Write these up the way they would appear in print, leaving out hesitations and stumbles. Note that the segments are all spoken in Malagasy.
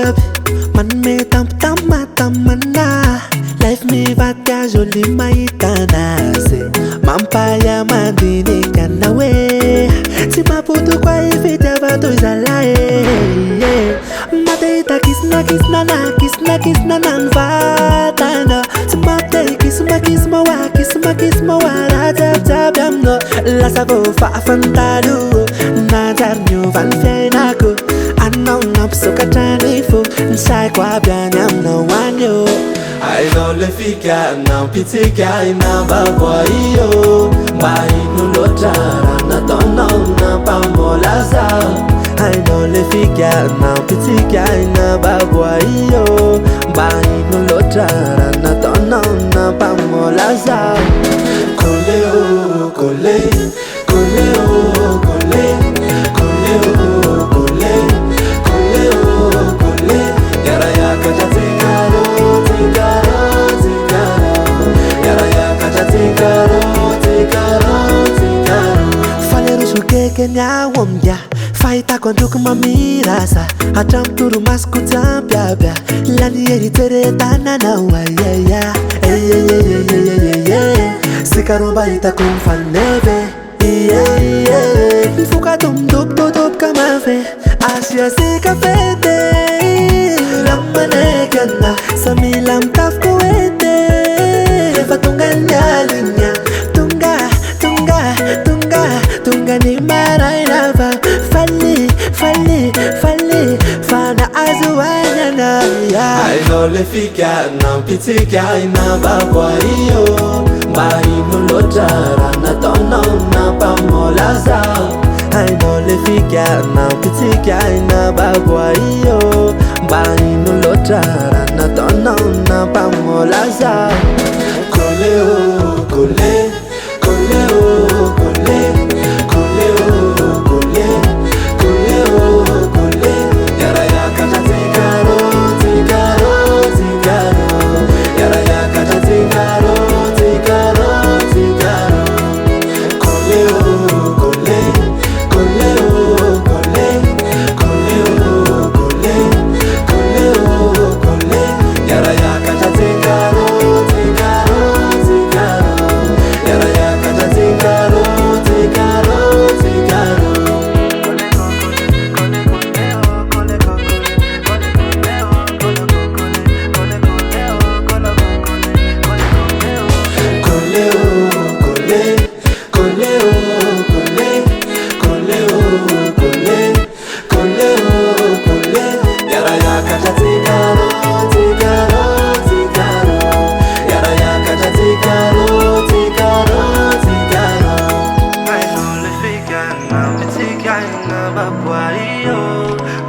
jiaby manome tamana life mivatka joly mahita anazy mampaya mandinikana hoe tsy mampotoko ifitiava-toy zalahy matahita kisna ny vatana tsy mampite kismakisma wa raha jiabijiaby aminao lasa voafafantalo nanjary niovany fiainako anao nampisokatrany fo ny saiko aby any aminao any io ainao le fikanao pitsika inambavoa io mba ino loatra raha nataonao nampamolaza ainao le fikanao pitsika inambavoa io mba ino loatra raha nataonao nampamolaza COLLÉ oh COLLÉ COLLÉ oh COLLÉ COLLÉ oh COLLÉ COLLÉ oh COLLÉ yara yakatra tikaro yara yakatra tikaro faleroso keke ny ao amya fahitako androko mamirasa hatramy toromasoko jambiabia lany eritreretananao ayaya sikaro mba hitako mifaneve mifoka tomidobodobka mafe asiasika fete lamanekana samila mitafoko ete efa tonga ny alinya tonga ny marainava fali fana azoanyana ainao le fikanao pitsika inambavoa io mba ino loatra raha nataonao nampamolaza ainao le fikanao pitsika inambavoa io mba ino loatra raha nataonao nampamolaza COLLÉ oh COLLÉ COLLÉ oh COLLÉ COLLÉ oh COLLÉ COLLÉ oh COLLÉ yara yakatra tikaro yara yakatra tikaro COLLÉ oh COLLÉ COLLÉ oh COLLÉ COLLÉ oh COLLÉ COLLÉ oh COLLÉ yara yakatra tikaro yara yakatra tikaro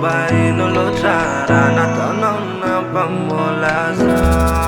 Baino lo trara na tono na pamolaza